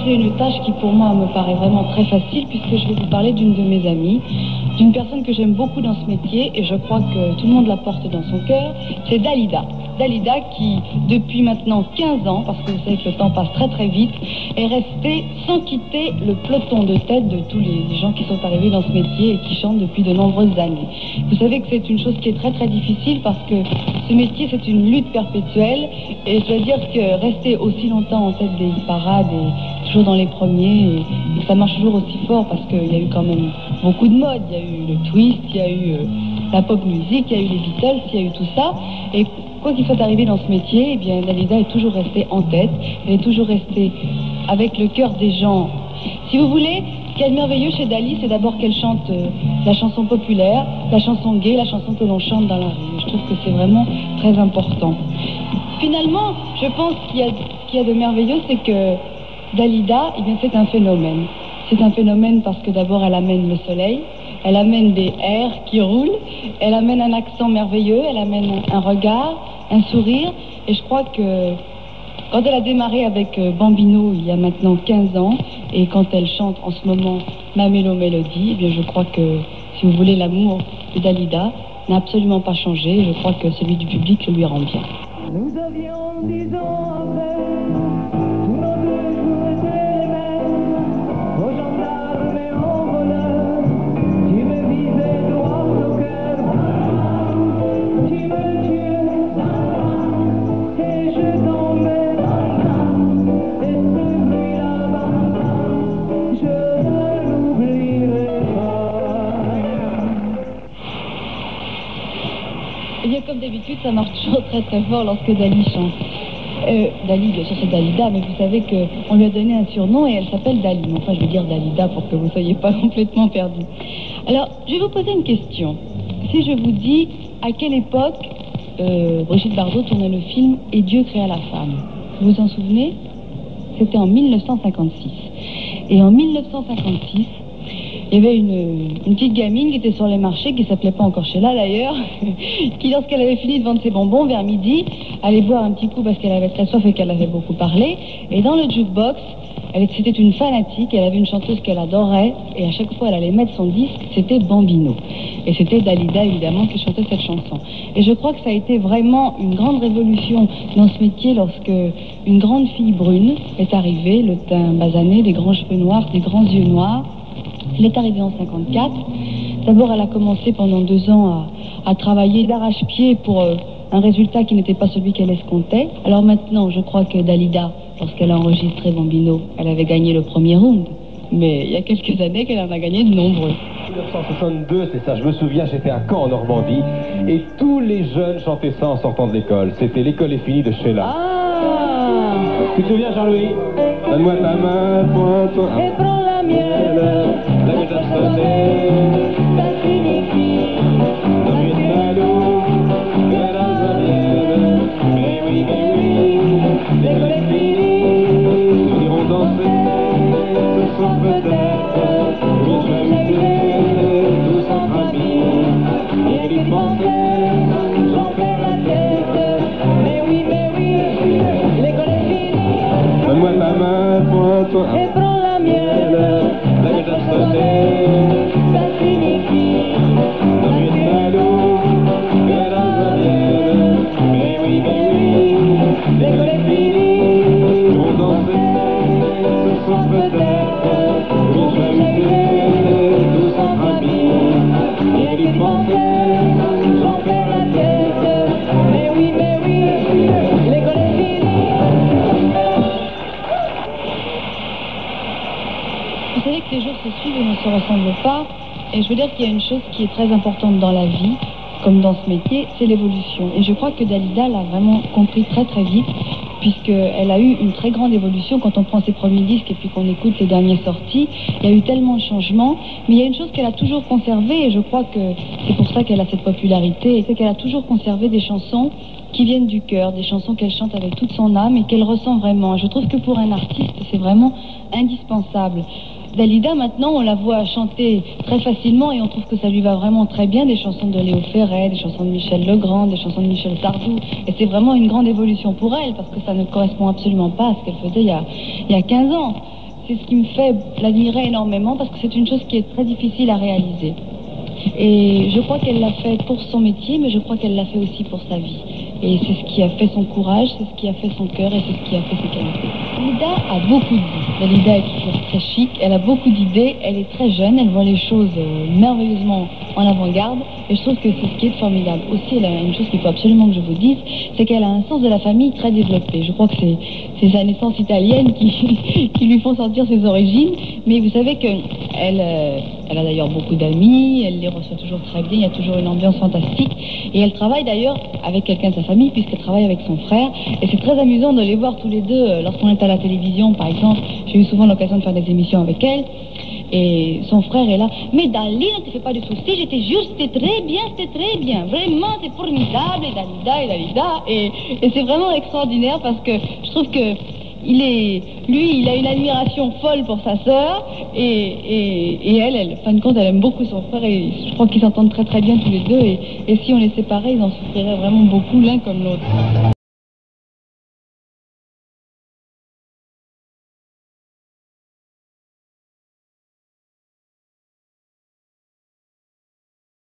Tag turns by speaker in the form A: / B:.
A: j'ai une tâche qui pour moi me paraît vraiment très facile puisque je vais vous parler d'une de mes amies, d'une personne que j'aime beaucoup dans ce métier et je crois que tout le monde la porte dans son cœur, c'est Dalida. Dalida qui, depuis maintenant 15 ans, parce que vous savez que le temps passe très très vite, est restée sans quitter le peloton de tête de tous les gens qui sont arrivés dans ce métier et qui chantent depuis de nombreuses années. Vous savez que c'est une chose qui est très très difficile parce que ce métier c'est une lutte perpétuelle et je dois dire que rester aussi longtemps en tête des parades et toujours dans les premiers, et ça marche toujours aussi fort parce qu'il y a eu quand même beaucoup de modes. Il y a eu le twist, il y a eu la pop musique, il y a eu les Beatles, il y a eu tout ça. Et quoi qu'il soit arrivé dans ce métier, eh bien, Dalida est toujours restée en tête. Elle est toujours restée avec le cœur des gens. Si vous voulez, ce qui est merveilleux chez Dali, c'est d'abord qu'elle chante la chanson populaire, la chanson gay, la chanson que l'on chante dans la rue. Je trouve que c'est vraiment très important. Finalement, je pense qu'il y a de merveilleux, c'est que Dalida, eh bien, c'est un phénomène. C'est un phénomène parce que d'abord, elle amène le soleil, elle amène des airs qui roulent, elle amène un accent merveilleux, elle amène un regard, un sourire. Et je crois que quand elle a démarré avec Bambino il y a maintenant 15 ans, et quand elle chante en ce moment Ma Mélo Mélodie, eh bien, je crois que, si vous voulez, l'amour de Dalida n'a absolument pas changé. Je crois que celui du public le lui rend bien.
B: Nous avions 10 ans après, tous nos deux jours étaient les mêmes, aux gendarmes et aux voleurs, tu me visais droit au cœur, tu me tuais, et je tombais, et ce bruit là-bas, je ne l'oublierai pas.
A: Eh bien, comme d'habitude, ça marche toujours très très fort lorsque Dali chante. Dali, bien sûr, c'est Dalida, mais vous savez qu'on lui a donné un surnom et elle s'appelle Dali. Enfin, je vais dire Dalida pour que vous ne soyez pas complètement perdus. Alors, je vais vous poser une question. Si je vous dis à quelle époque Brigitte Bardot tournait le film Et Dieu créa la femme, vous vous en souvenez? C'était en 1956. Et en 1956, il y avait une petite gamine qui était sur les marchés, qui s'appelait pas encore Sheila d'ailleurs, qui lorsqu'elle avait fini de vendre ses bonbons vers midi, allait boire un petit coup parce qu'elle avait très soif et qu'elle avait beaucoup parlé. Et dans le jukebox, c'était une fanatique, elle avait une chanteuse qu'elle adorait, et à chaque fois elle allait mettre son disque, c'était Bambino. Et c'était Dalida évidemment qui chantait cette chanson. Et je crois que ça a été vraiment une grande révolution dans ce métier lorsque une grande fille brune est arrivée, le teint basané, des grands cheveux noirs, des grands yeux noirs. Elle est arrivée en 54. D'abord, elle a commencé pendant 2 ans à travailler d'arrache-pied pour un résultat qui n'était pas celui qu'elle escomptait. Alors maintenant, je crois que Dalida, lorsqu'elle a enregistré Bambino, elle avait gagné le premier round. Mais il y a quelques années qu'elle en a gagné de nombreux.
C: 1962, c'est ça, je me souviens, j'étais à Caen en Normandie, et tous les jeunes chantaient ça en sortant de l'école. C'était L'école est finie de Sheila.
A: Ah!
C: Tu te souviens, Jean-Louis? Donne-moi ta main, pointe-toi.
B: Et prends la mienne,
C: La méthode sonée,
B: ça signifie
C: dans une salon, que la première. Mais oui,
B: l'école est finie,
C: nous irons danser, ce soir peut-être, pour s'amuser, tous entre amis, et d'y penser,
B: j'en perds la tête. Mais oui, l'école est finie,
C: donne-moi ta main, pointe-toi.
B: et prends la mienne,
C: La méthode sonée,
B: ça signifie
C: dans une salon, que la première. Mais oui,
B: l'école est finie,
C: nous irons danser, ce soir peut-être, pour s'amuser, tous entre amis, et d'y penser,
B: j'en perds la tête. Mais oui, l'école est finie.
A: Vous savez que les jours se suivent et ne se ressemblent pas. Et je veux dire qu'il y a une chose qui est très importante dans la vie, comme dans ce métier, c'est l'évolution. Et je crois que Dalida l'a vraiment compris très très vite, puisqu'elle a eu une très grande évolution quand on prend ses premiers disques et puis qu'on écoute les dernières sorties. Il y a eu tellement de changements, mais il y a une chose qu'elle a toujours conservée, et je crois que c'est pour ça qu'elle a cette popularité, c'est qu'elle a toujours conservé des chansons qui viennent du cœur, des chansons qu'elle chante avec toute son âme et qu'elle ressent vraiment. Je trouve que pour un artiste, c'est vraiment indispensable. Dalida, maintenant, on la voit chanter très facilement et on trouve que ça lui va vraiment très bien, des chansons de Léo Ferré, des chansons de Michel Legrand, des chansons de Michel Sardou. Et c'est vraiment une grande évolution pour elle, parce que ça ne correspond absolument pas à ce qu'elle faisait il y a 15 ans. c'est ce qui me fait l'admirer énormément parce que c'est une chose qui est très difficile à réaliser. Et je crois qu'elle l'a fait pour son métier, mais je crois qu'elle l'a fait aussi pour sa vie. Et c'est ce qui a fait son courage, c'est ce qui a fait son cœur et c'est ce qui a fait ses qualités. Dalida a beaucoup de vie. Dalida est toujours très chic, elle a beaucoup d'idées, elle est très jeune, elle voit les choses merveilleusement en avant-garde et je trouve que c'est ce qui est formidable. Aussi, elle a une chose qu'il faut absolument que je vous dise, c'est qu'elle a un sens de la famille très développé. Je crois que c'est sa naissance italienne qui lui font sentir ses origines, mais vous savez qu'elle elle a d'ailleurs beaucoup d'amis, elle les reçoit toujours très bien, il y a toujours une ambiance fantastique et elle travaille d'ailleurs avec quelqu'un de sa famille puisqu'elle travaille avec son frère et c'est très amusant de les voir tous les deux lorsqu'on est à la télévision par exemple. J'ai eu souvent l'occasion de faire des émissions avec elle et son frère est là. Mais Dali, ne te fais pas de soucis, je te jure, c'était très bien, vraiment c'est formidable et Dalida et c'est vraiment extraordinaire parce que je trouve que il a une admiration folle pour sa sœur et elle, fin de compte, elle aime beaucoup son frère et je crois qu'ils s'entendent très très bien tous les deux et si on les séparait, ils en souffriraient vraiment beaucoup l'un comme l'autre.